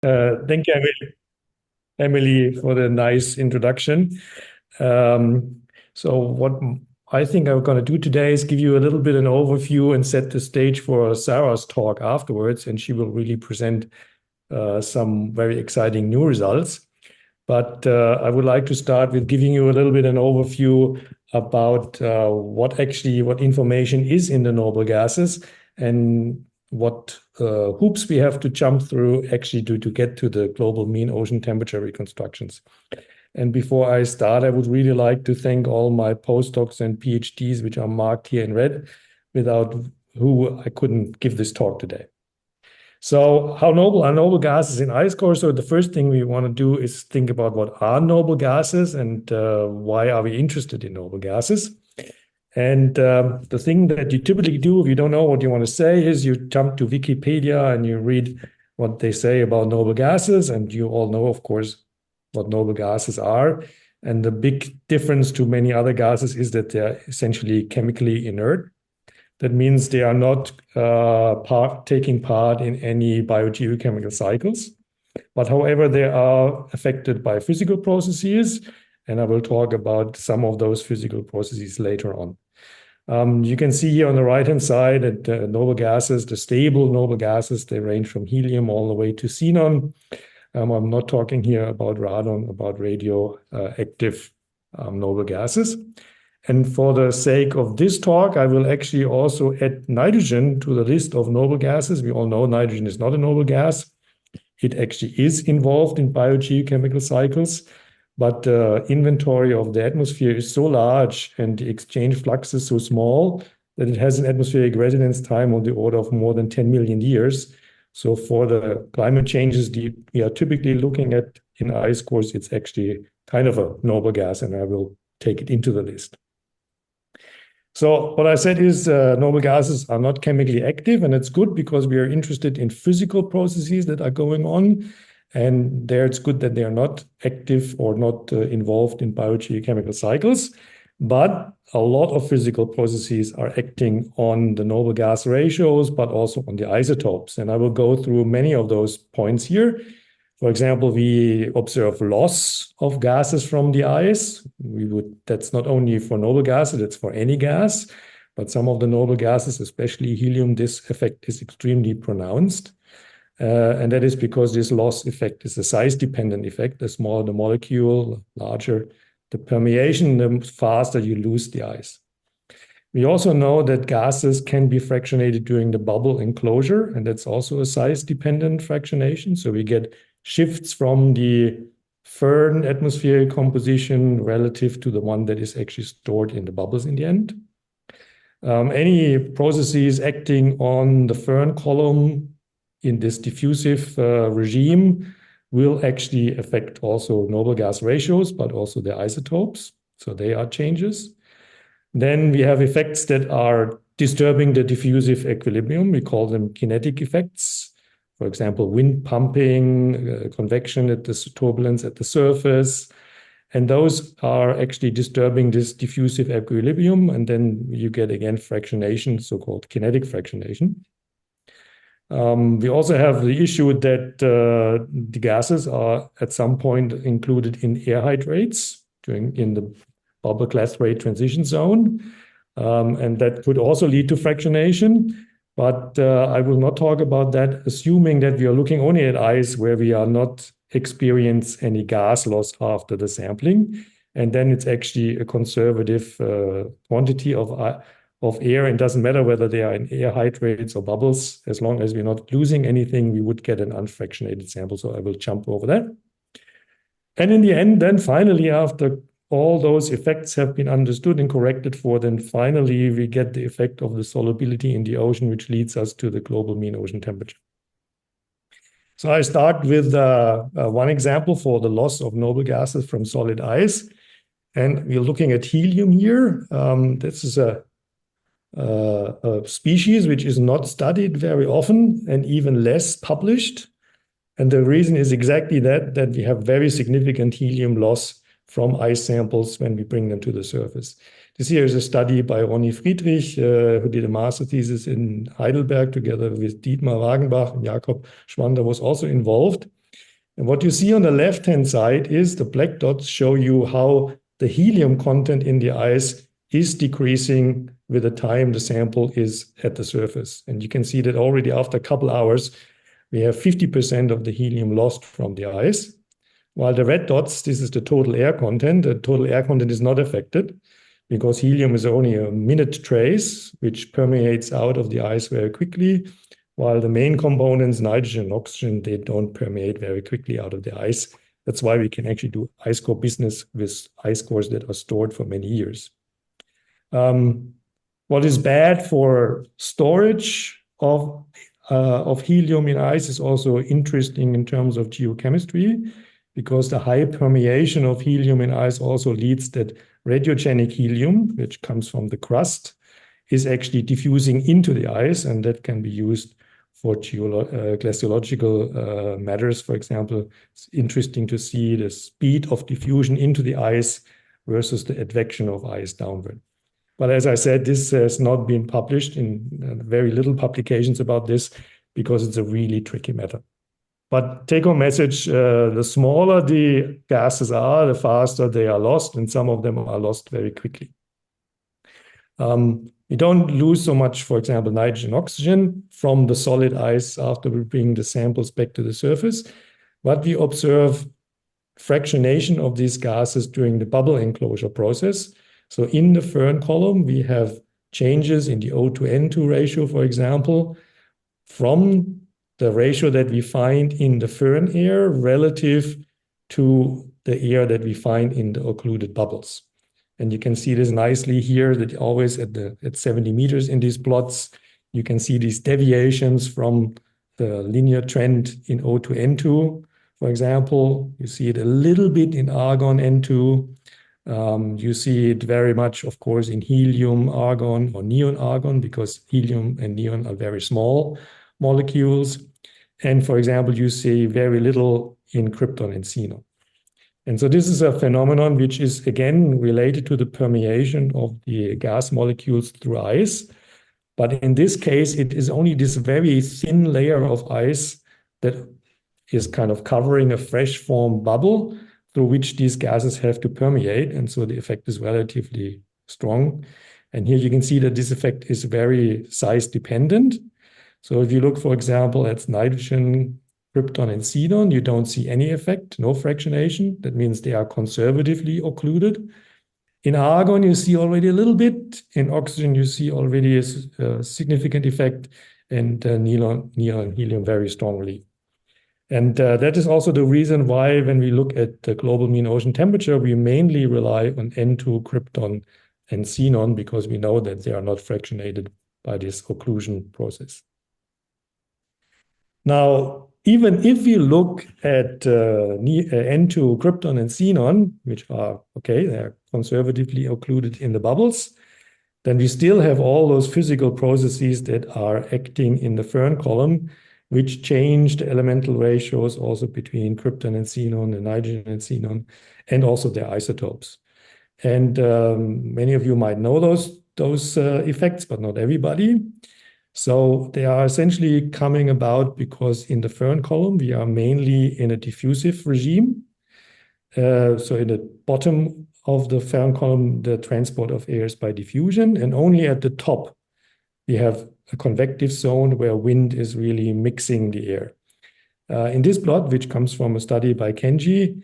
Thank you, Emily, for the nice introduction. So what I think I'm going to do today is give you a little bit an overview and set the stage for Sarah's talk afterwards, and she will really present some very exciting new results. But I would like to start with giving you a little bit an overview about what information is in the noble gases and what hoops we have to jump through actually to get to the global mean ocean temperature reconstructions. And before I start, I would really like to thank all my postdocs and PhDs, which are marked here in red, without who I couldn't give this talk today. So how noble are noble gases in ice core? So the first thing we want to do is think about what are noble gases and why are we interested in noble gases? And the thing that you typically do if you don't know what you want to say is you jump to Wikipedia and you read what they say about noble gases. And you all know, of course, what noble gases are. And the big difference to many other gases is that they're essentially chemically inert. That means they are not taking part in any biogeochemical cycles. But however, they are affected by physical processes. And I will talk about some of those physical processes later on. You can see here on the right-hand side that noble gases, the stable noble gases, they range from helium all the way to xenon. I'm not talking here about radon, about radioactive noble gases. And for the sake of this talk, I will actually also add nitrogen to the list of noble gases. We all know nitrogen is not a noble gas. It actually is involved in biogeochemical cycles, but the inventory of the atmosphere is so large and the exchange flux is so small that it has an atmospheric residence time on the order of more than 10 million years. So for the climate changes we are typically looking at in ice cores, it's actually kind of a noble gas, and I will take it into the list. So what I said is noble gases are not chemically active, and it's good because we are interested in physical processes that are going on. And there it's good that they are not active or not involved in biogeochemical cycles. But a lot of physical processes are acting on the noble gas ratios, but also on the isotopes. And I will go through many of those points here. For example, we observe loss of gases from the ice. That's not only for noble gases, it's for any gas. But some of the noble gases, especially helium, this effect is extremely pronounced. And that is because this loss effect is a size-dependent effect. The smaller the molecule, larger the permeation, the faster you lose the ice. We also know that gases can be fractionated during the bubble enclosure, and that's also a size-dependent fractionation. So we get shifts from the Fern atmospheric composition relative to the one that is actually stored in the bubbles in the end. Any processes acting on the Fern column in this diffusive regime will actually affect also noble gas ratios, but also the isotopes. So they are changes. Then we have effects that are disturbing the diffusive equilibrium. We call them kinetic effects. For example, wind pumping, convection at the turbulence at the surface. And those are actually disturbing this diffusive equilibrium. And then you get, again, fractionation, so-called kinetic fractionation. We also have the issue that the gases are at some point included in air hydrates in the bubble glass rate transition zone. And that could also lead to fractionation. But I will not talk about that, assuming that we are looking only at ice where we are not experience any gas loss after the sampling. And then it's actually a conservative quantity of air. It doesn't matter whether they are in air hydrates or bubbles. As long as we're not losing anything, we would get an unfractionated sample. So I will jump over that. And in the end, then finally, after all those effects have been understood and corrected for, then finally we get the effect of the solubility in the ocean, which leads us to the global mean ocean temperature. So I start with one example for the loss of noble gases from solid ice. And we're looking at helium here. This is a species which is not studied very often and even less published. And the reason is exactly that we have very significant helium loss from ice samples when we bring them to the surface. This here is a study by Ronny Friedrich, who did a master thesis in Heidelberg together with Dietmar Wagenbach, and Jakob Schwander was also involved. And what you see on the left-hand side is the black dots show you how the helium content in the ice is decreasing with the time the sample is at the surface. And you can see that already after a couple hours, we have 50% of the helium lost from the ice. While the red dots, this is the total air content. The total air content is not affected because helium is only a minute trace, which permeates out of the ice very quickly, while the main components, nitrogen and oxygen, they don't permeate very quickly out of the ice. That's why we can actually do ice core business with ice cores that are stored for many years. What is bad for storage of helium in ice is also interesting in terms of geochemistry, because the high permeation of helium in ice also leads that radiogenic helium, which comes from the crust, is actually diffusing into the ice, and that can be used for glaciological matters. For example, it's interesting to see the speed of diffusion into the ice versus the advection of ice downward. But as I said, this has not been published in very little publications about this because it's a really tricky matter. But take-home message, the smaller the gases are, the faster they are lost, and some of them are lost very quickly. We don't lose so much, for example, nitrogen and oxygen from the solid ice after we bring the samples back to the surface, but we observe fractionation of these gases during the bubble enclosure process. So in the Föhn column, we have changes in the O2N2 ratio, for example, from the ratio that we find in the Föhn air relative to the air that we find in the occluded bubbles. And you can see this nicely here, that always at 70 meters in these plots, you can see these deviations from the linear trend in O2N2. For example, you see it a little bit in argon N2. You see it very much, of course, in helium argon or neon argon, because helium and neon are very small molecules. And for example, you see very little in krypton and xenon. And so this is a phenomenon which is, again, related to the permeation of the gas molecules through ice. But in this case, it is only this very thin layer of ice that is kind of covering a fresh formed bubble through which these gases have to permeate. And so the effect is relatively strong. And here you can see that this effect is very size dependent. So if you look, for example, at nitrogen, krypton, and xenon, you don't see any effect, no fractionation. That means they are conservatively occluded. In argon, you see already a little bit. In oxygen, you see already a significant effect, and neon and helium very strongly. And that is also the reason why when we look at the global mean ocean temperature, we mainly rely on N2, krypton, and xenon, because we know that they are not fractionated by this occlusion process. Now, even if we look at N2, krypton, and xenon, which are, okay, they're conservatively occluded in the bubbles, then we still have all those physical processes that are acting in the Föhn column, which change the elemental ratios also between krypton and xenon and nitrogen and xenon, and also their isotopes. And many of you might know those effects, but not everybody. So they are essentially coming about because in the Föhn column, we are mainly in a diffusive regime. So in the bottom of the Föhn column, the transport of air is by diffusion, and only at the top, we have a convective zone where wind is really mixing the air. In this plot, which comes from a study by Kenji,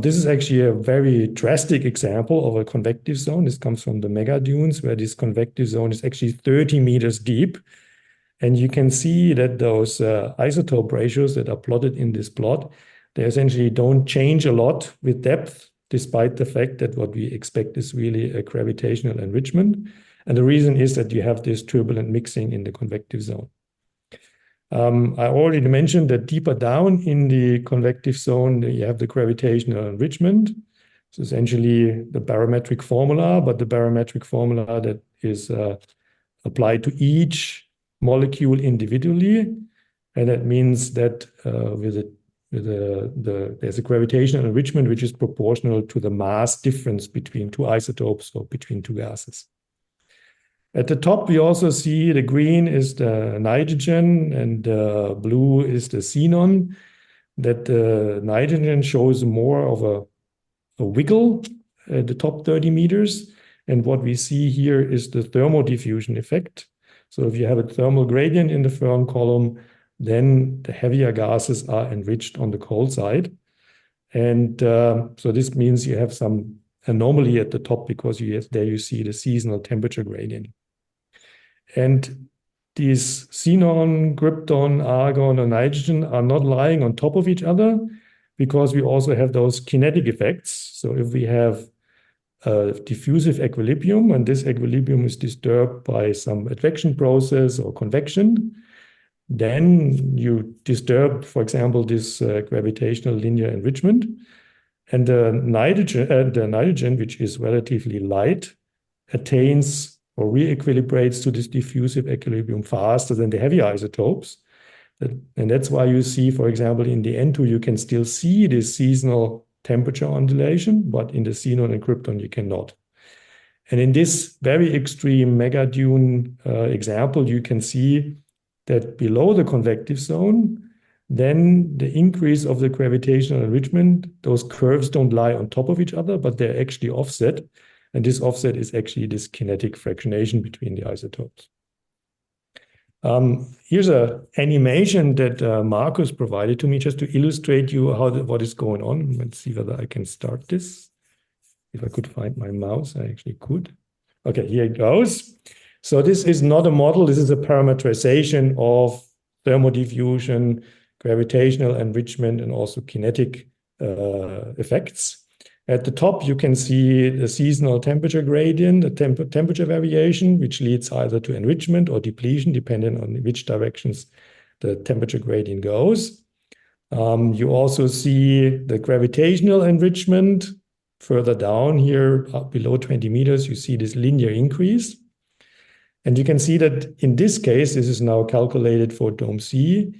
this is actually a very drastic example of a convective zone. This comes from the mega dunes, where this convective zone is actually 30 meters deep. And you can see that those isotope ratios that are plotted in this plot, they essentially don't change a lot with depth, despite the fact that what we expect is really a gravitational enrichment. And the reason is that you have this turbulent mixing in the convective zone. I already mentioned that deeper down in the convective zone, you have the gravitational enrichment. It's essentially the barometric formula, but the barometric formula that is applied to each molecule individually. And that means that there's a gravitational enrichment which is proportional to the mass difference between two isotopes or between two gases. At the top, we also see the green is the nitrogen and the blue is the xenon. that nitrogen shows more of a wiggle at the top 30 meters. And what we see here is the thermodiffusion effect. So if you have a thermal gradient in the Fern column, then the heavier gases are enriched on the cold side. And so this means you have some anomaly at the top because there you see the seasonal temperature gradient. And these xenon, krypton, argon, and nitrogen are not lying on top of each other because we also have those kinetic effects. So if we have a diffusive equilibrium, and this equilibrium is disturbed by some advection process or convection, then you disturb, for example, this gravitational linear enrichment. And the nitrogen, which is relatively light, attains or re-equilibrates to this diffusive equilibrium faster than the heavy isotopes. And that's why you see, for example, in the N2, you can still see this seasonal temperature ondulation, but in the xenon and krypton, you cannot. And in this very extreme mega dune example, you can see that below the convective zone, then the increase of the gravitational enrichment, those curves don't lie on top of each other, but they're actually offset. And this offset is actually this kinetic fractionation between the isotopes. Here's an animation that Marcus provided to me just to illustrate you what is going on. Let's see whether I can start this. If I could find my mouse, I actually could. Okay, here it goes. So this is not a model. This is a parameterization of thermodiffusion, gravitational enrichment, and also kinetic effects. At the top, you can see the seasonal temperature gradient, the temperature variation, which leads either to enrichment or depletion, depending on which directions the temperature gradient goes. You also see the gravitational enrichment. Further down here, below 20 meters, you see this linear increase. And you can see that in this case, this is now calculated for dome C.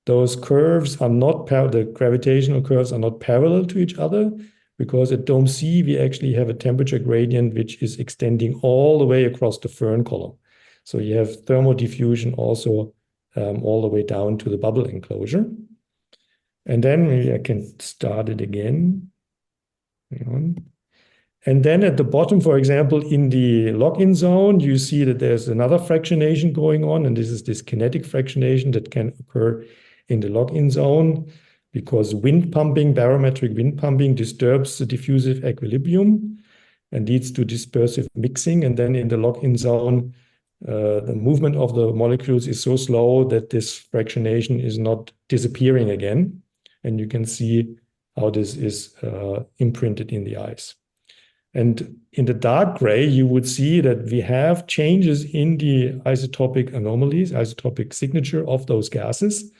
Those curves are not, the gravitational curves are not parallel to each other, because at dome C, we actually have a temperature gradient which is extending all the way across the Fern column. So you have thermodiffusion also all the way down to the bubble enclosure. And then maybe I can start it again. Hang on. And then at the bottom, for example, in the lock-in zone, you see that there's another fractionation going on, and this is this kinetic fractionation that can occur in the lock-in zone, because wind pumping, barometric wind pumping, disturbs the diffusive equilibrium and leads to dispersive mixing. And then in the lock-in zone, the movement of the molecules is so slow that this fractionation is not disappearing again. And you can see how this is imprinted in the ice. And in the dark gray, you would see that we have changes in the isotopic anomalies, isotopic signature of those gases.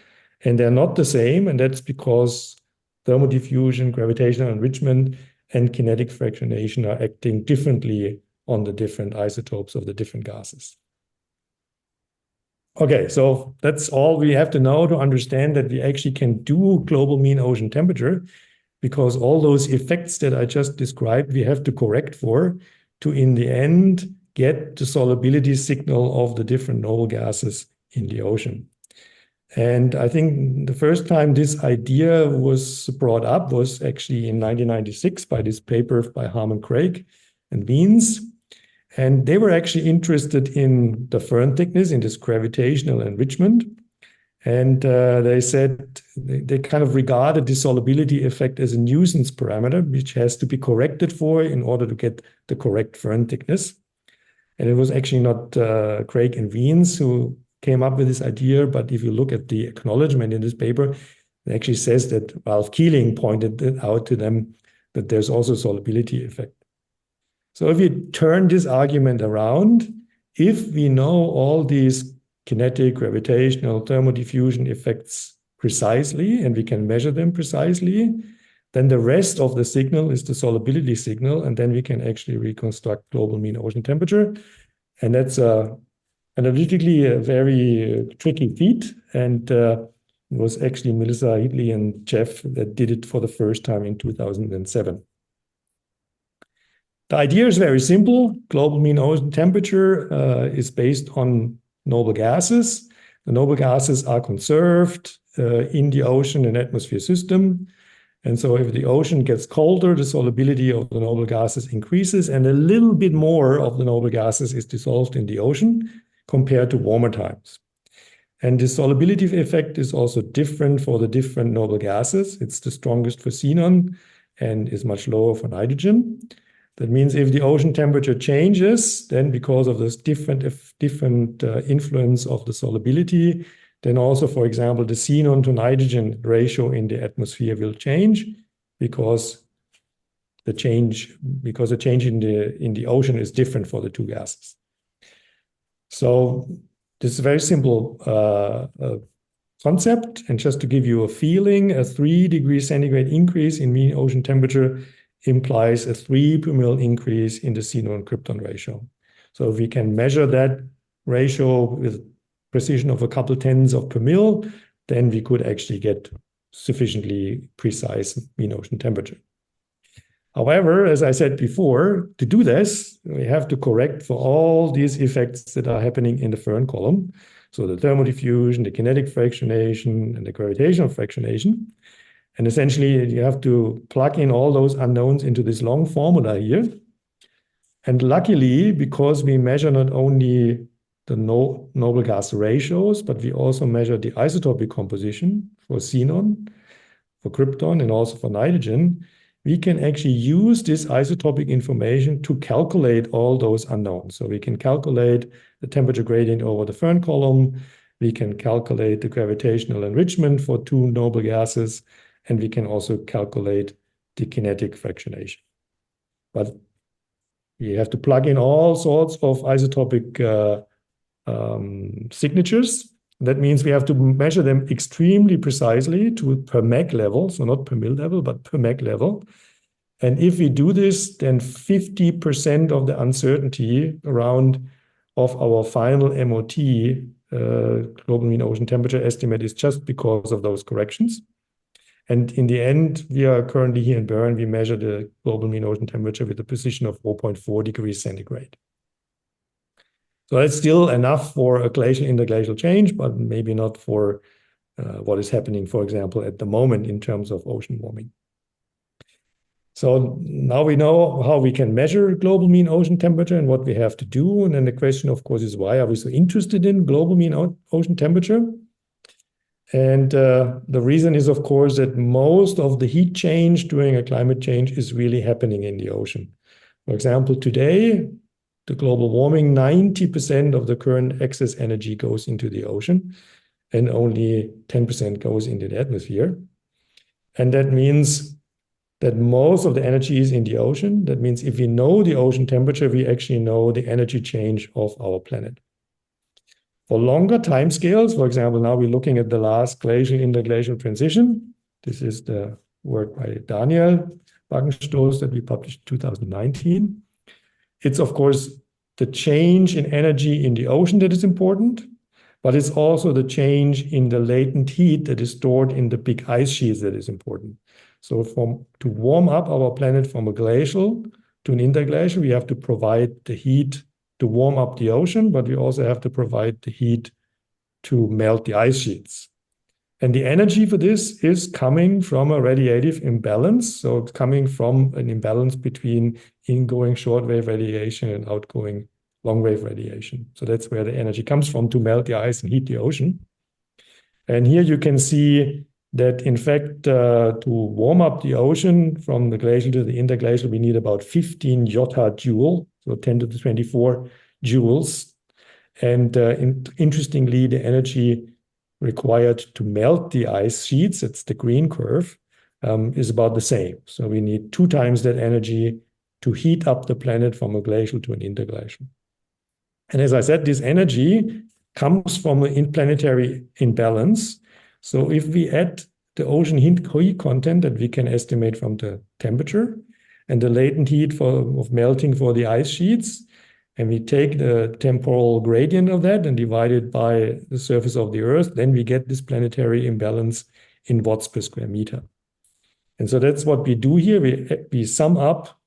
And they're not the same, and that's because thermodiffusion, gravitational enrichment, and kinetic fractionation are acting differently on the different isotopes of the different gases. Okay, so that's all we have to know to understand that we actually can do global mean ocean temperature, because all those effects that I just described, we have to correct for to, in the end, get the solubility signal of the different noble gases in the ocean. And I think the first time this idea was brought up was actually in 1996 by this paper by Harmon Craig and Wiens. And they were actually interested in the Fern thickness, in this gravitational enrichment. And they said they kind of regarded the solubility effect as a nuisance parameter, which has to be corrected for in order to get the correct Fern thickness. And it was actually not Craig and Wiens who came up with this idea, but if you look at the acknowledgement in this paper, it actually says that Ralph Keeling pointed it out to them that there's also solubility effect. So if you turn this argument around, if we know all these kinetic, gravitational, thermodiffusion effects precisely, and we can measure them precisely, then the rest of the signal is the solubility signal, and then we can actually reconstruct global mean ocean temperature. And that's analytically a very tricky feat, and it was actually Melissa Heatley and Jeff that did it for the first time in 2007. The idea is very simple. Global mean ocean temperature is based on noble gases. The noble gases are conserved in the ocean and atmosphere system. And so if the ocean gets colder, the solubility of the noble gases increases, and a little bit more of the noble gases is dissolved in the ocean compared to warmer times. And the solubility effect is also different for the different noble gases. It's the strongest for xenon and is much lower for nitrogen. That means if the ocean temperature changes, then because of this different influence of the solubility, then also, for example, the xenon to nitrogen ratio in the atmosphere will change because the change in the ocean is different for the two gases. So this is a very simple concept, and just to give you a feeling, a 3 degrees centigrade increase in mean ocean temperature implies a 3 per mil increase in the xenon-krypton ratio. So if we can measure that ratio with precision of a couple tens of per mil, then we could actually get sufficiently precise mean ocean temperature. However, as I said before, to do this, we have to correct for all these effects that are happening in the Föhn column. So the thermodiffusion, the kinetic fractionation, and the gravitational fractionation. And essentially, you have to plug in all those unknowns into this long formula here. And luckily, because we measure not only the noble gas ratios, but we also measure the isotopic composition for xenon, for krypton, and also for nitrogen, we can actually use this isotopic information to calculate all those unknowns. So we can calculate the temperature gradient over the Föhn column, we can calculate the gravitational enrichment for two noble gases, and we can also calculate the kinetic fractionation. But we have to plug in all sorts of isotopic signatures. That means we have to measure them extremely precisely to per meg level, so not per mil level, but per meg level. And if we do this, then 50% of the uncertainty around of our final MOT, global mean ocean temperature estimate, is just because of those corrections. And in the end, we are currently here in Bern, we measure the global mean ocean temperature with a precision of 4.4 degrees centigrade. So that's still enough for a glacial interglacial change, but maybe not for what is happening, for example, at the moment in terms of ocean warming. So now we know how we can measure global mean ocean temperature and what we have to do. And then the question, of course, is why are we so interested in global mean ocean temperature? And the reason is, of course, that most of the heat change during a climate change is really happening in the ocean. For example, today, the global warming, 90% of the current excess energy goes into the ocean, and only 10% goes into the atmosphere. And that means that most of the energy is in the ocean. That means if we know the ocean temperature, we actually know the energy change of our planet. For longer timescales, for example, now we're looking at the last glacial interglacial transition. This is the work by Daniel Baggenstoß that we published in 2019. It's, of course, the change in energy in the ocean that is important, but it's also the change in the latent heat that is stored in the big ice sheets that is important. So to warm up our planet from a glacial to an interglacial, we have to provide the heat to warm up the ocean, but we also have to provide the heat to melt the ice sheets. And the energy for this is coming from a radiative imbalance. So it's coming from an imbalance between ingoing shortwave radiation and outgoing long-wave radiation. So that's where the energy comes from to melt the ice and heat the ocean. And here you can see that, in fact, to warm up the ocean from the glacial to the interglacial, we need about 15 joule, so 10 to the 24 joules. And interestingly, the energy required to melt the ice sheets, it's the green curve, is about the same. So we need 2 times that energy to heat up the planet from a glacial to an interglacial. And as I said, this energy comes from an planetary imbalance. So if we add the ocean heat content that we can estimate from the temperature and the latent heat of melting for the ice sheets, and we take the temporal gradient of that and divide it by the surface of the Earth, then we get this planetary imbalance in watts per square meter. And so that's what we do here. We sum up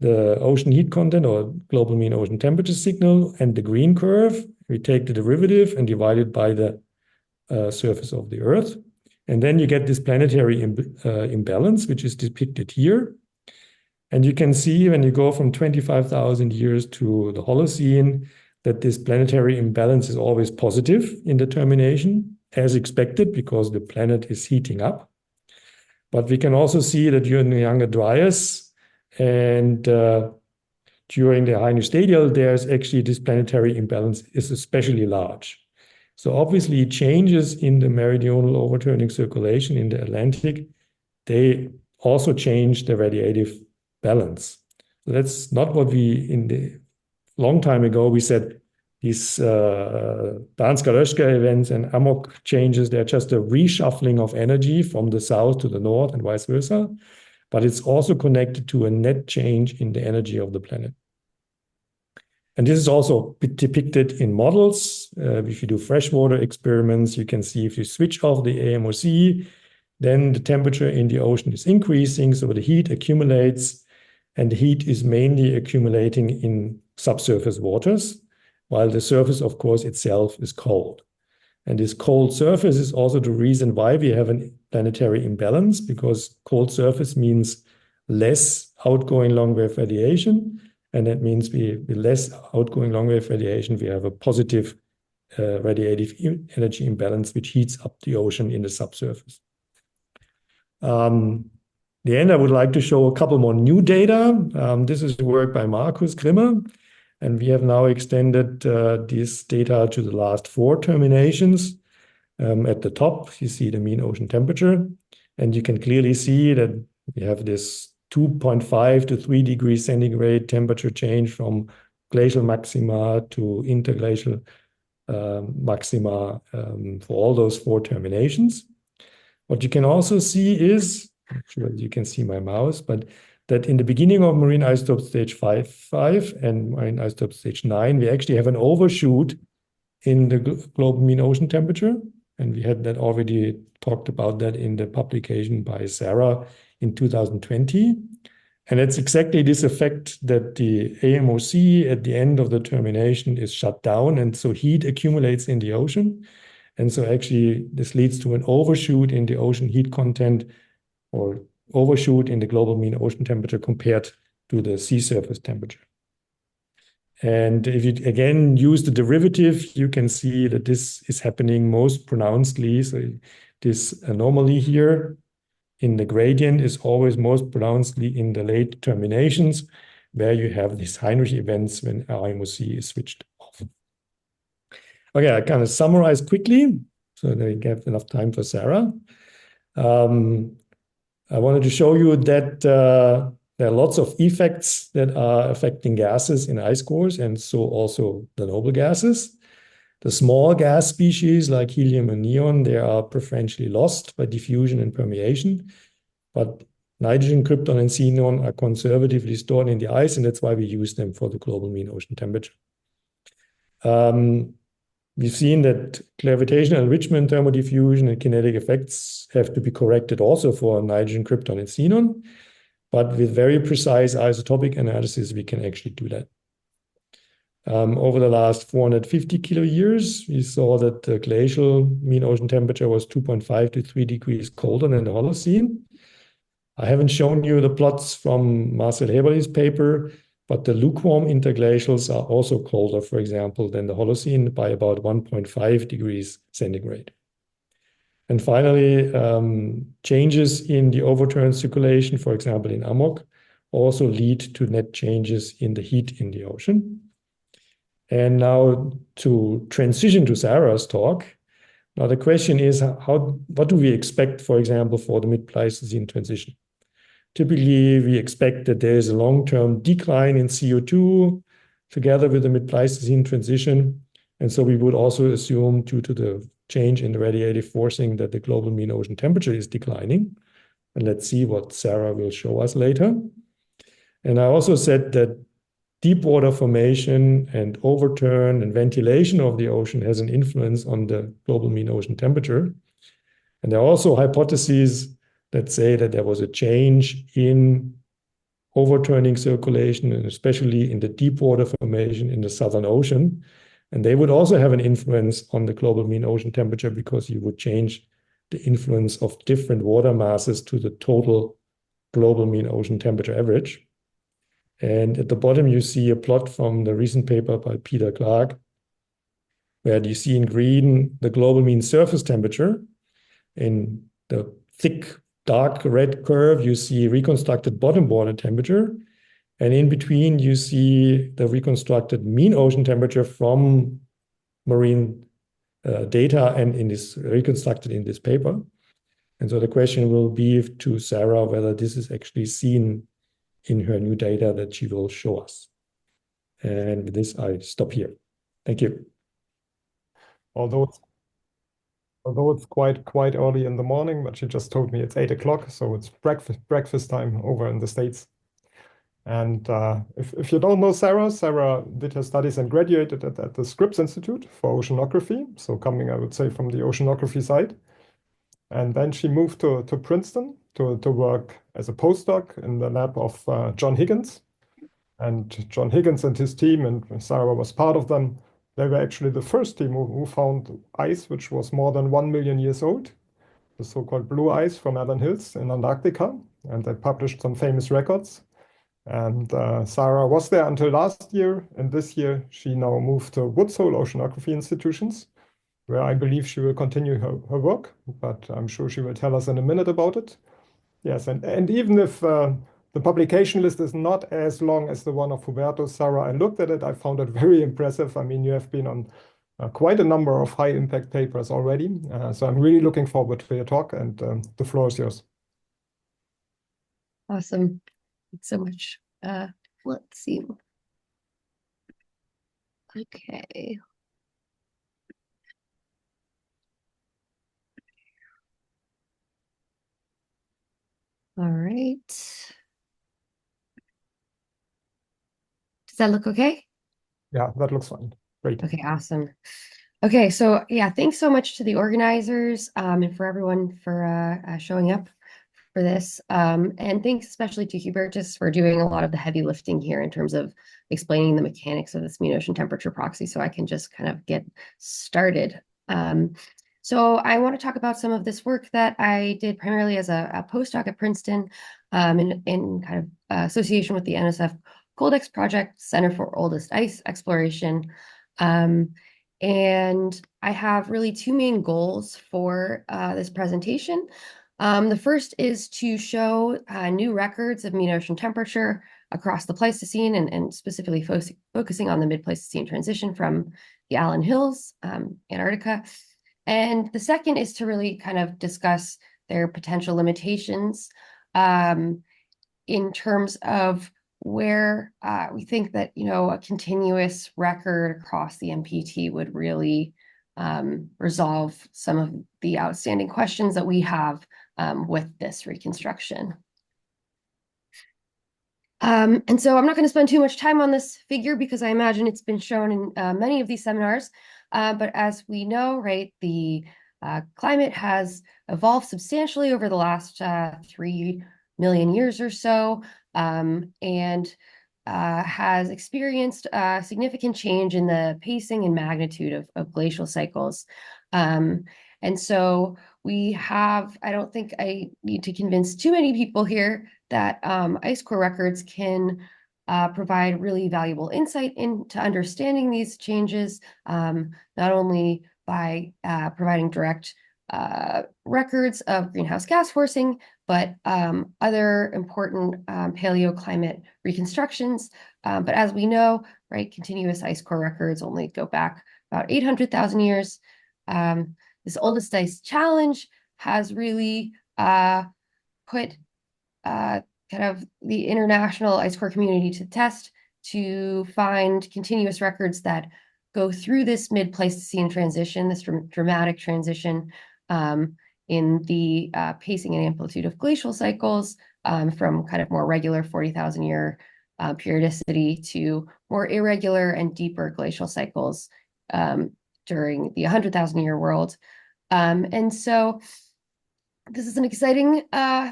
the ocean heat content or global mean ocean temperature signal and the green curve. We take the derivative and divide it by the surface of the Earth. And then you get this planetary imbalance, which is depicted here. And you can see when you go from 25,000 years to the Holocene that this planetary imbalance is always positive in the termination, as expected, because the planet is heating up. But we can also see that during the Younger Dryas and during the High Neustadial, there's actually this planetary imbalance is especially large. So obviously changes in the meridional overturning circulation in the Atlantic, they also change the radiative balance. So that's not what we, in the long time ago, we said these Danska-Röschke events and Amok changes, they're just a reshuffling of energy from the south to the north and vice versa. But it's also connected to a net change in the energy of the planet. And this is also depicted in models. If you do freshwater experiments, you can see if you switch off the AMOC, then the temperature in the ocean is increasing, so the heat accumulates, and the heat is mainly accumulating in subsurface waters, while the surface, of course, itself is cold. And this cold surface is also the reason why we have a planetary imbalance, because cold surface means less outgoing long-wave radiation, and that means with less outgoing long-wave radiation, we have a positive radiative energy imbalance, which heats up the ocean in the subsurface. The end, I would like to show a couple more new data. This is work by Markus Grimmer, and we have now extended this data to the last 4 terminations. At the top, you see the mean ocean temperature, and you can clearly see that we have this 2.5 to 3 degrees centigrade temperature change from glacial maxima to interglacial maxima for all those 4 terminations. What you can also see is, actually you can see my mouse, but that in the beginning of marine isotope stage 5 and marine isotope stage 9, we actually have an overshoot in the global mean ocean temperature. And we had that already talked about that in the publication by Sarah in 2020. And it's exactly this effect that the AMOC at the end of the termination is shut down. And so heat accumulates in the ocean. And so actually this leads to an overshoot in the ocean heat content, or overshoot in the global mean ocean temperature compared to the sea surface temperature. And if you again use the derivative, you can see that this is happening most pronouncedly. So this anomaly here in the gradient is always most pronouncedly in the late terminations, where you have these Heinrich events when RMOC is switched off. Okay, I kind of summarize quickly so that we get enough time for Sarah. I wanted to show you that there are lots of effects that are affecting gases in ice cores, and so also the noble gases. The small gas species like helium and neon, they are preferentially lost by diffusion and permeation. But nitrogen, krypton, and xenon are conservatively stored in the ice, and that's why we use them for the global mean ocean temperature. We've seen that gravitational enrichment, thermodiffusion, and kinetic effects have to be corrected also for nitrogen, krypton, and xenon. But with very precise isotopic analysis, we can actually do that. Over the last 450 kilo years, we saw that the glacial mean ocean temperature was 2.5 to 3 degrees colder than the Holocene. I haven't shown you the plots from Marcel Heberle's paper, but the lukewarm interglacials are also colder, for example, than the Holocene by about 1.5 degrees centigrade. And finally, changes in the overturn circulation, for example, in Amok, also lead to net changes in the heat in the ocean. And now to transition to Sarah's talk. Now the question is, what do we expect, for example, for the mid-Pleistocene transition? Typically, we expect that there is a long-term decline in CO2 together with the mid-Pleistocene transition. And so we would also assume, due to the change in the radiative forcing, that the global mean ocean temperature is declining. And let's see what Sarah will show us later. And I also said that deep water formation and overturn and ventilation of the ocean has an influence on the global mean ocean temperature. And there are also hypotheses that say that there was a change in overturning circulation, and especially in the deep water formation in the Southern Ocean. And they would also have an influence on the global mean ocean temperature, because you would change the influence of different water masses to the total global mean ocean temperature average. And at the bottom, you see a plot from the recent paper by Peter Clark, where you see in green the global mean surface temperature. In the thick, dark red curve, you see reconstructed bottom water temperature. And in between, you see the reconstructed mean ocean temperature from marine data and reconstructed in this paper. And so the question will be to Sarah whether this is actually seen in her new data that she will show us. And with this, I stop here. Thank you. Although it's quite early in the morning, but she just told me it's 8 o'clock, so it's breakfast time over in the States. And if you don't know Sarah did her studies and graduated at the Scripps Institute for Oceanography, so coming, I would say, from the oceanography side. And then she moved to Princeton to work as a postdoc in the lab of John Higgins. And John Higgins and his team, and Sarah was part of them, they were actually the first team who found ice which was more than 1 million years old, the so-called blue ice from Allen Hills in Antarctica. And they published some famous records. And Sarah was there until last year. And this year, she now moved to Woods Hole Oceanography Institutions, where I believe she will continue her work. But I'm sure she will tell us in a minute about it. Yes, and even if the publication list is not as long as the one of Huberto, Sarah, I looked at it, I found it very impressive. I mean, you have been on quite a number of high impact papers already. So I'm really looking forward to your talk, and the floor is yours. Awesome. Thanks so much. Let's see. Okay. All right. Does that look okay? Yeah, that looks fine. Great. Okay, awesome. Okay, so yeah, thanks so much to the organizers and for everyone for showing up for this. And thanks especially to Hubertus for doing a lot of the heavy lifting here in terms of explaining the mechanics of this mean ocean temperature proxy, so I can just kind of get started. So I want to talk about some of this work that I did primarily as a postdoc at Princeton in kind of association with the NSF Coldex Project Center for Oldest Ice Exploration. And I have really two main goals for this presentation. The first is to show new records of mean ocean temperature across the Pleistocene and specifically focusing on the mid-Pleistocene transition from the Allen Hills, Antarctica. And the second is to really kind of discuss their potential limitations in terms of where we think that, you know, a continuous record across the MPT would really resolve some of the outstanding questions that we have with this reconstruction. And so I'm not going to spend too much time on this figure because I imagine it's been shown in many of these seminars. But as we know, right, the climate has evolved substantially over the last 3 million years or so, and has experienced significant change in the pacing and magnitude of glacial cycles. And so we have, I don't think I need to convince too many people here that ice core records can provide really valuable insight into understanding these changes, not only by providing direct records of greenhouse gas forcing, but other important paleoclimate reconstructions. But as we know, right, continuous ice core records only go back about 800,000 years. This oldest ice challenge has really put kind of the international ice core community to test to find continuous records that go through this mid-Pleistocene transition, this dramatic transition in the pacing and amplitude of glacial cycles from kind of more regular 40,000 year periodicity to more irregular and deeper glacial cycles during the 100,000 year world. And so this is an exciting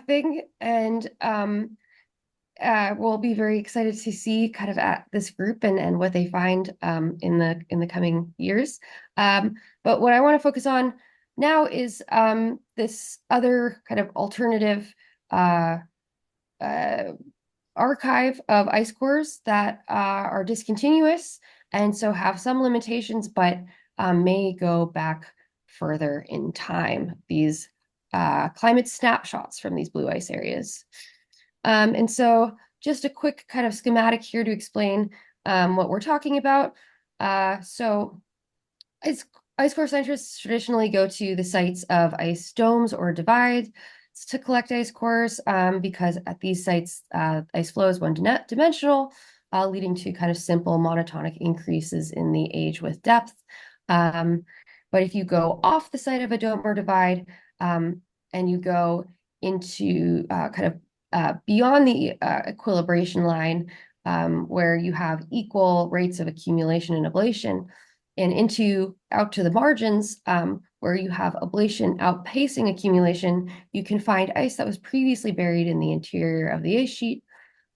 thing, and we'll be very excited to see kind of at this group and what they find in the coming years. But what I want to focus on now is this other kind of alternative archive of ice cores that are discontinuous and so have some limitations, but may go back further in time. These climate snapshots from these blue ice areas. And so just a quick kind of schematic here to explain what we're talking about. So ice core scientists traditionally go to the sites of ice domes or divides to collect ice cores because at these sites, ice flow is one-dimensional, leading to kind of simple monotonic increases in the age with depth. But if you go off the site of a dome or divide and you go into kind of beyond the equilibration line, where you have equal rates of accumulation and ablation, and out to the margins, where you have ablation outpacing accumulation, you can find ice that was previously buried in the interior of the ice sheet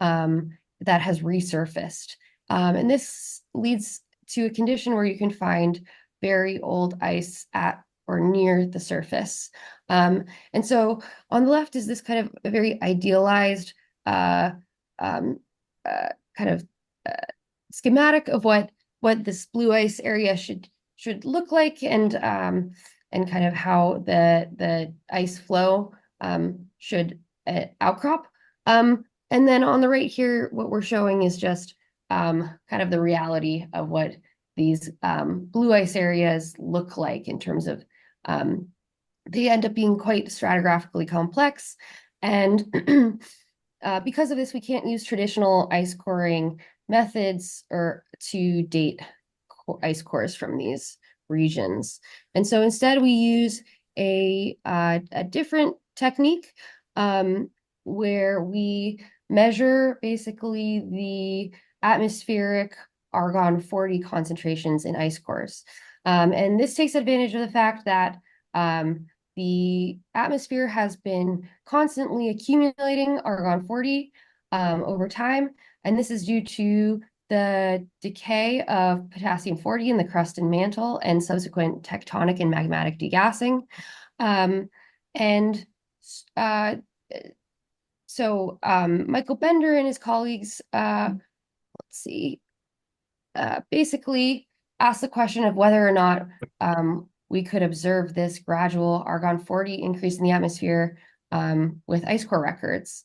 that has resurfaced. And this leads to a condition where you can find very old ice at or near the surface. And so on the left is this kind of a very idealized kind of schematic of what this blue ice area should look like, and kind of how the ice flow should outcrop. And then on the right here, what we're showing is just kind of the reality of what these blue ice areas look like in terms of they end up being quite stratigraphically complex. And because of this, we can't use traditional ice coring methods or to date ice cores from these regions. And so instead we use a different technique where we measure basically the atmospheric argon-40 concentrations in ice cores. And this takes advantage of the fact that the atmosphere has been constantly accumulating argon-40 over time, and this is due to the decay of potassium-40 in the crust and mantle and subsequent tectonic and magmatic degassing. So Michael Bender and his colleagues, basically asked the question of whether or not we could observe this gradual argon-40 increase in the atmosphere with ice core records.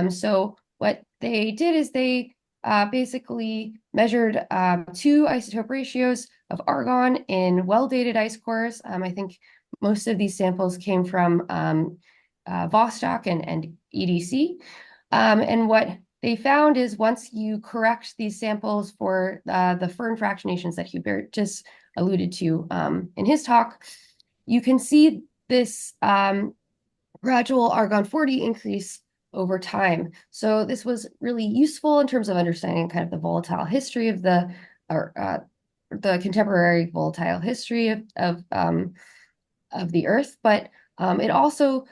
So what they did is they basically measured 2 isotope ratios of argon in well-dated ice cores. I think most of these samples came from Vostok and EDC. And what they found is once you correct these samples for the Fern fractionations that Hubert just alluded to in his talk, you can see this gradual argon-40 increase over time. So this was really useful in terms of understanding kind of the volatile history of the contemporary volatile history of the Earth, but it also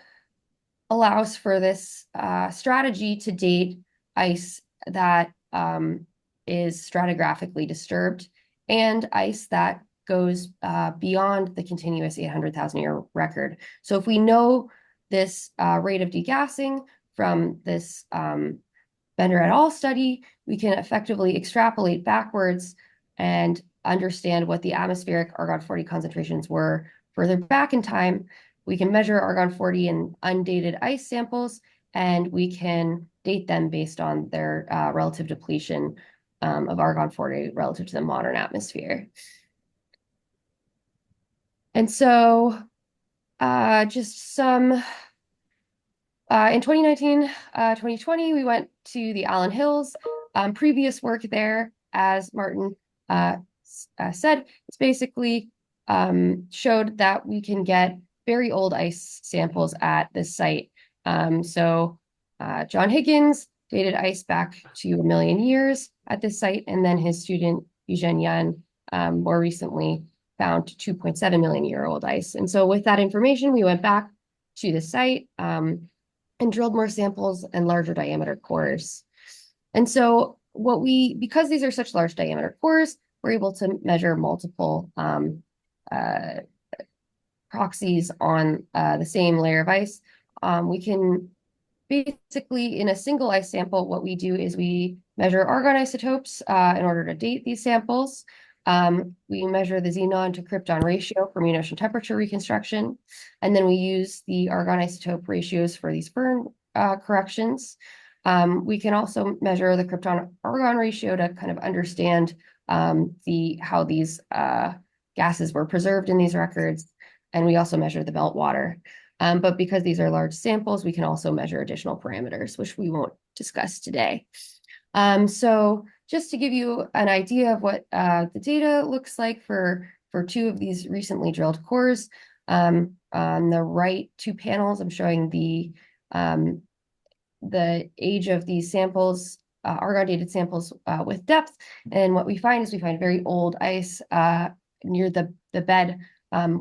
allows for this strategy to date ice that is stratigraphically disturbed and ice that goes beyond the continuous 800,000-year record. So if we know this rate of degassing from this Bender et al. Study, we can effectively extrapolate backwards and understand what the atmospheric argon-40 concentrations were further back in time. We can measure argon-40 in undated ice samples, and we can date them based on their relative depletion of argon-40 relative to the modern atmosphere. And so just some... in 2019, 2020, we went to the Allen Hills. Previous work there, as Martin said, it's basically showed that we can get very old ice samples at this site. So John Higgins dated ice back to 1 million years at this site, and then his student Eugene Yan more recently found 2.7 million year old ice. And so with that information, we went back to the site and drilled more samples and larger diameter cores. And so because these are such large diameter cores, we're able to measure multiple proxies on the same layer of ice. We can basically, in a single ice sample, what we do is we measure argon isotopes in order to date these samples. We measure the xenon to krypton ratio for mean ocean temperature reconstruction, and then we use the argon isotope ratios for these burn corrections. We can also measure the krypton-argon ratio to kind of understand how these gases were preserved in these records, and we also measure the meltwater. But because these are large samples, we can also measure additional parameters, which we won't discuss today. So just to give you an idea of what the data looks like for two of these recently drilled cores, on the right two panels, I'm showing the age of these samples, argon-dated samples with depth. And what we find is we find very old ice near the bed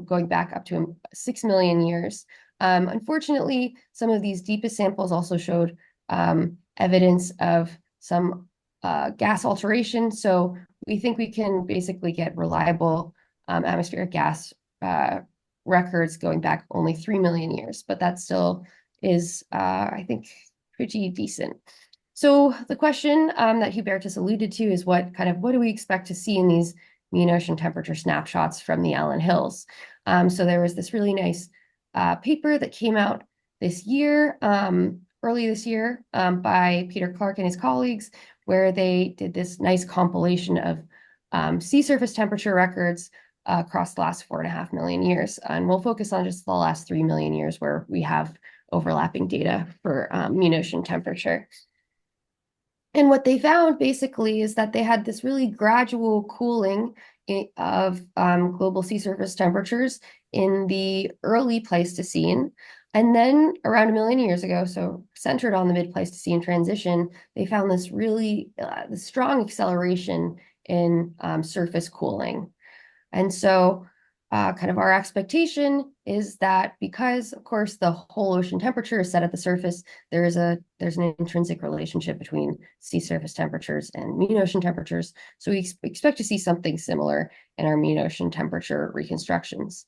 going back up to 6 million years. Unfortunately, some of these deepest samples also showed evidence of some gas alteration. So we think we can basically get reliable atmospheric gas records going back only 3 million years, but that still is, I think, pretty decent. So the question that Hubertus alluded to is what do we expect to see in these mean ocean temperature snapshots from the Allen Hills? So there was this really nice paper that came out this year, early this year, by Peter Clark and his colleagues, where they did this nice compilation of sea surface temperature records across the last 4.5 million years. And we'll focus on just the last 3 million years where we have overlapping data for mean ocean temperature. And what they found basically is that they had this really gradual cooling of global sea surface temperatures in the early Pleistocene. And then around 1 million years ago, so centered on the mid-Pleistocene transition, they found this really strong acceleration in surface cooling. And so our expectation is that because, of course, the whole ocean temperature is set at the surface, there's an intrinsic relationship between sea surface temperatures and mean ocean temperatures. So we expect to see something similar in our mean ocean temperature reconstructions.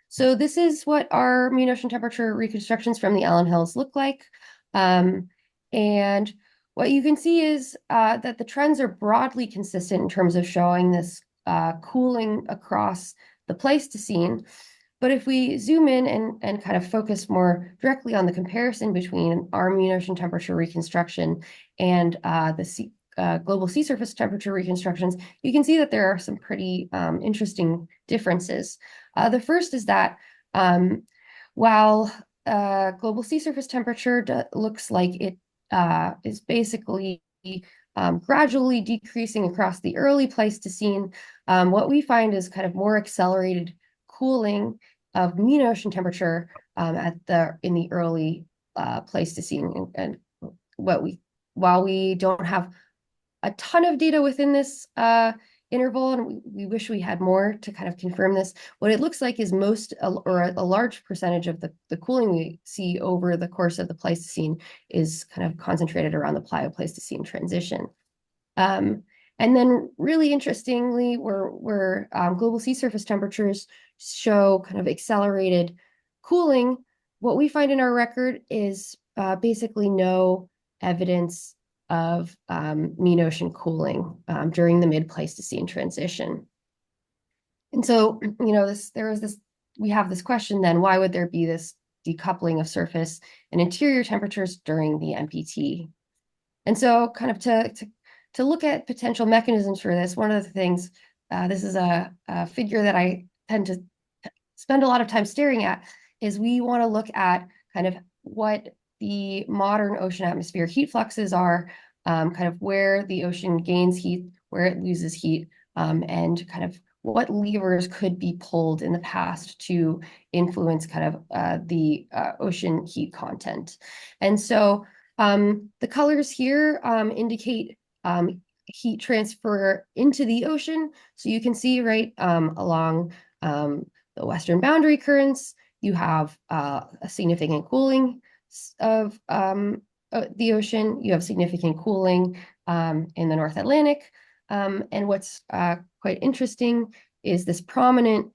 So this is what our mean ocean temperature reconstructions from the Allen Hills look like. And what you can see is that the trends are broadly consistent in terms of showing this cooling across the Pleistocene. But if we zoom in and kind of focus more directly on the comparison between our mean ocean temperature reconstruction and the global sea surface temperature reconstructions, you can see that there are some pretty interesting differences. The first is that while global sea surface temperature looks like it is basically gradually decreasing across the early Pleistocene, what we find is kind of more accelerated cooling of mean ocean temperature in the early Pleistocene. And while we don't have a ton of data within this interval, and we wish we had more to kind of confirm this, what it looks like is a large percentage of the cooling we see over the course of the Pleistocene is kind of concentrated around the Plio-Pleistocene transition. And then really interestingly, where global sea surface temperatures show kind of accelerated cooling, what we find in our record is basically no evidence of mean ocean cooling during the mid-Pleistocene transition. And so, we have this question then, why would there be this decoupling of surface and interior temperatures during the MPT? And so kind of to look at potential mechanisms for this, one of the things, this is a figure that I tend to spend a lot of time staring at, is we want to look at kind of what the modern ocean atmosphere heat fluxes are, kind of where the ocean gains heat, where it loses heat, and kind of what levers could be pulled in the past to influence kind of the ocean heat content. And so the colors here indicate heat transfer into the ocean. So you can see right along the western boundary currents, you have a significant cooling of the ocean. You have significant cooling in the North Atlantic. And what's quite interesting is this prominent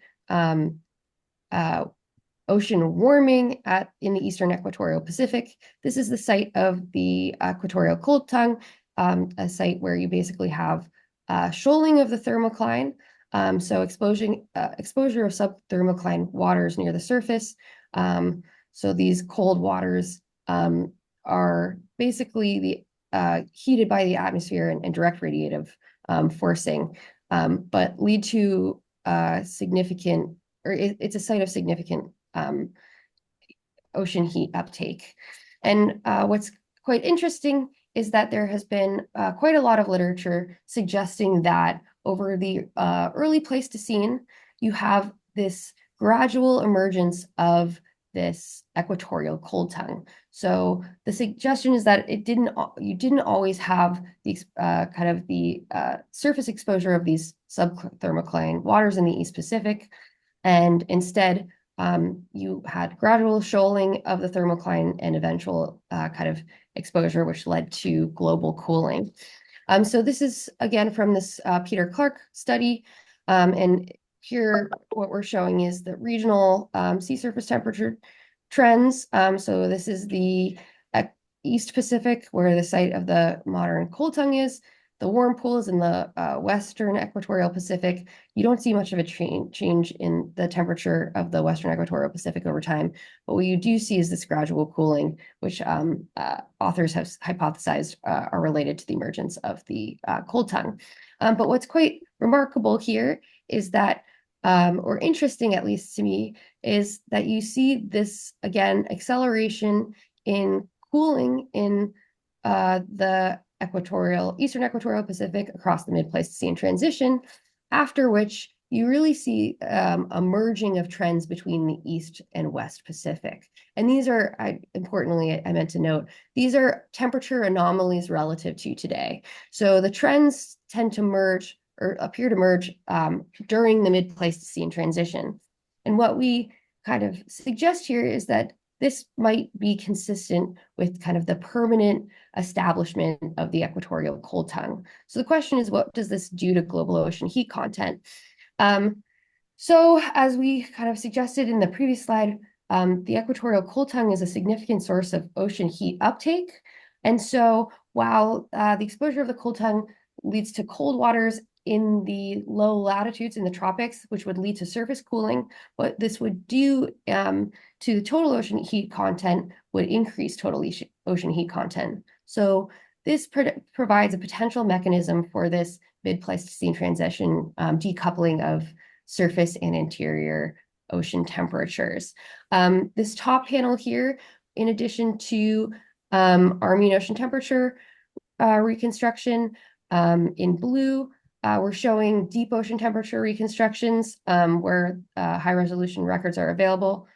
ocean warming in the eastern equatorial Pacific. This is the site of the equatorial cold tongue, a site where you basically have shoaling of the thermocline, so exposure of subthermocline waters near the surface. So these cold waters are basically heated by the atmosphere and direct radiative forcing, but lead to significant, or it's a site of significant ocean heat uptake. And what's quite interesting is that there has been quite a lot of literature suggesting that over the early Pleistocene, you have this gradual emergence of this equatorial cold tongue. So the suggestion is that you didn't always have the kind of the surface exposure of these subthermocline waters in the East Pacific, and instead you had gradual shoaling of the thermocline and eventual kind of exposure, which led to global cooling. So this is, again, from this Peter Clark study. And here, what we're showing is the regional sea surface temperature trends. So this is the East Pacific, where the site of the modern cold tongue is. The warm pool is in the Western equatorial Pacific. You don't see much of a change in the temperature of the Western equatorial Pacific over time. But what you do see is this gradual cooling, which authors have hypothesized are related to the emergence of the cold tongue. But what's quite remarkable here is that, or interesting at least to me, is that you see this, again, acceleration in cooling in the eastern equatorial Pacific across the mid-Pleistocene transition, after which you really see a merging of trends between the East and West Pacific. And these are, importantly, I meant to note, these are temperature anomalies relative to today. So the trends tend to merge, or appear to merge, during the mid-Pleistocene transition. And what we kind of suggest here is that this might be consistent with kind of the permanent establishment of the equatorial cold tongue. So the question is, what does this do to global ocean heat content? So as we kind of suggested in the previous slide, the equatorial cold tongue is a significant source of ocean heat uptake. And so while the exposure of the cold tongue leads to cold waters in the low latitudes in the tropics, which would lead to surface cooling, what this would do to the total ocean heat content would increase total ocean heat content. So this provides a potential mechanism for this mid-Pleistocene transition decoupling of surface and interior ocean temperatures. This top panel here, in addition to our mean ocean temperature reconstruction in blue, we're showing deep ocean temperature reconstructions where high-resolution records are available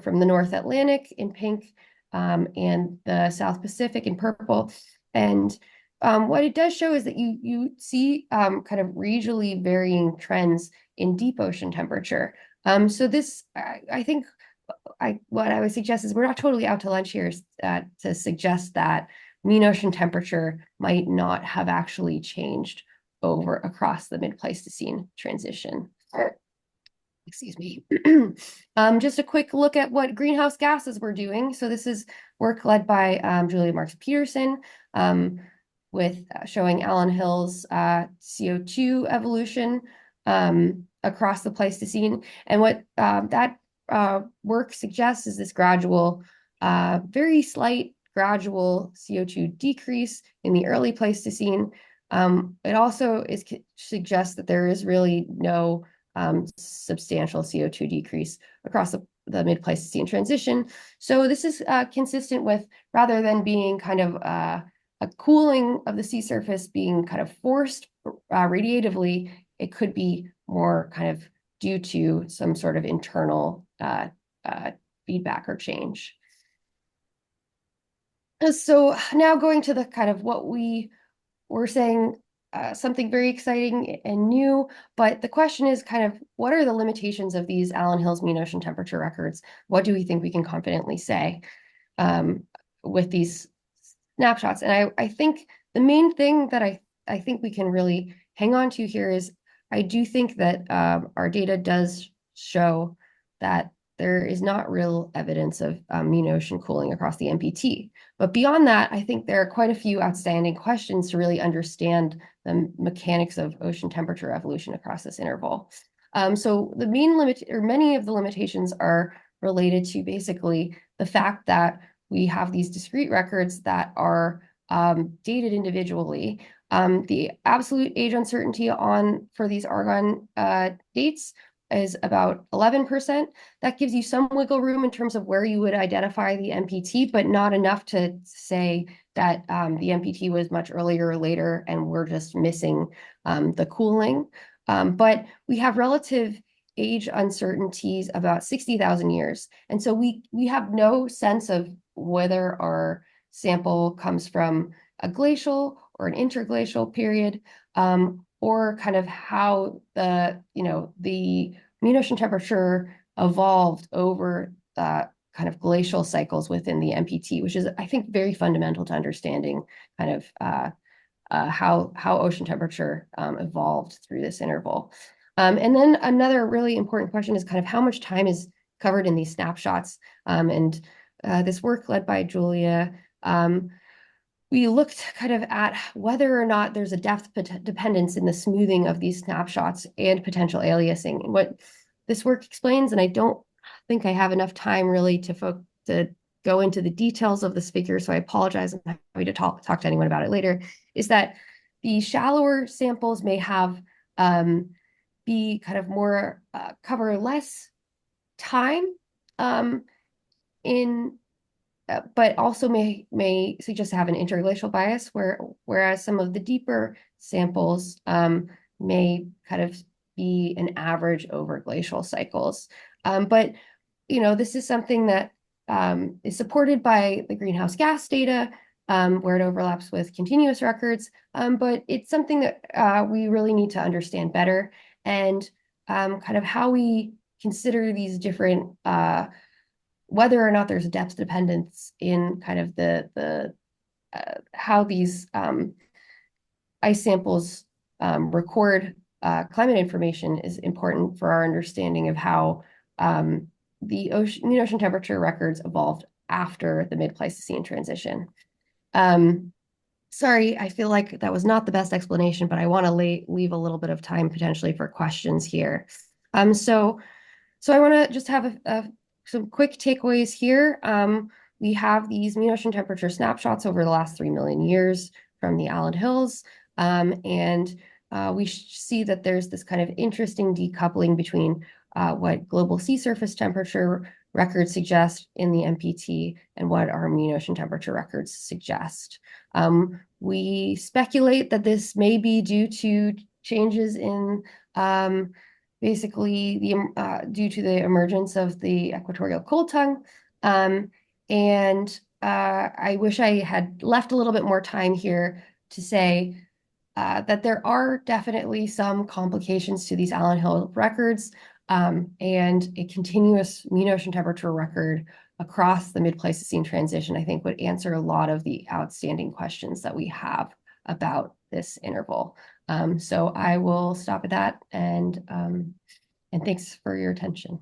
from the North Atlantic in pink and the South Pacific in purple. And what it does show is that you see kind of regionally varying trends in deep ocean temperature. So this, I think, what I would suggest is we're not totally out to lunch here to suggest that mean ocean temperature might not have actually changed across the mid-Pleistocene transition. Excuse me. Just a quick look at what greenhouse gases we're doing. So this is work led by Julia Marks-Peterson with showing Alan Hill's CO2 evolution across the Pleistocene. And what that work suggests is this gradual, very slight gradual CO2 decrease in the early Pleistocene. It also suggests that there is really no substantial CO2 decrease across the mid-Pleistocene transition. So this is consistent with, rather than being kind of a cooling of the sea surface being kind of forced radiatively, it could be more kind of due to some sort of internal feedback or change. So now going to the kind of what we were saying, something very exciting and new, but the question is kind of, what are the limitations of these Allen Hills mean ocean temperature records? What do we think we can confidently say with these snapshots? And I think the main thing that I think we can really hang on to here is, I do think that our data does show that there is not real evidence of mean ocean cooling across the MPT. But beyond that, I think there are quite a few outstanding questions to really understand the mechanics of ocean temperature evolution across this interval. So the many of the limitations are related to basically the fact that we have these discrete records that are dated individually. The absolute age uncertainty for these Argon dates is about 11%. That gives you some wiggle room in terms of where you would identify the MPT, but not enough to say that the MPT was much earlier or later and we're just missing the cooling. But we have relative age uncertainties about 60,000 years. And so we have no sense of whether our sample comes from a glacial or an interglacial period, or kind of how the mean ocean temperature evolved over the kind of glacial cycles within the MPT, which is, I think, very fundamental to understanding kind of how ocean temperature evolved through this interval. And then another really important question is kind of how much time is covered in these snapshots. And this work led by Julia, we looked kind of at whether or not there's a depth dependence in the smoothing of these snapshots and potential aliasing. And what this work explains, and I don't think I have enough time really to go into the details of this figure, so I apologize. I'm happy to talk to anyone about it later, is that the shallower samples may have be kind of more cover less time but also may suggest to have an interglacial bias, whereas some of the deeper samples may kind of be an average over glacial cycles. But this is something that is supported by the greenhouse gas data, where it overlaps with continuous records. But it's something that we really need to understand better, and kind of how we consider these different whether or not there's a depth dependence in kind of the how these ice samples record climate information is important for our understanding of how the mean ocean temperature records evolved after the mid-Pleistocene transition. Sorry, I feel like that was not the best explanation, but I want to leave a little bit of time potentially for questions here. So I want to just have some quick takeaways here. We have these mean ocean temperature snapshots over the last 3 million years from the Allen Hills. And we see that there's this kind of interesting decoupling between what global sea surface temperature records suggest in the MPT and what our mean ocean temperature records suggest. We speculate that this may be due to changes in basically due to the emergence of the equatorial cold tongue. And I wish I had left a little bit more time here to say that there are definitely some complications to these Allen Hill records, and a continuous mean ocean temperature record across the mid-Pleistocene transition, I think, would answer a lot of the outstanding questions that we have about this interval. So I will stop at that, and thanks for your attention.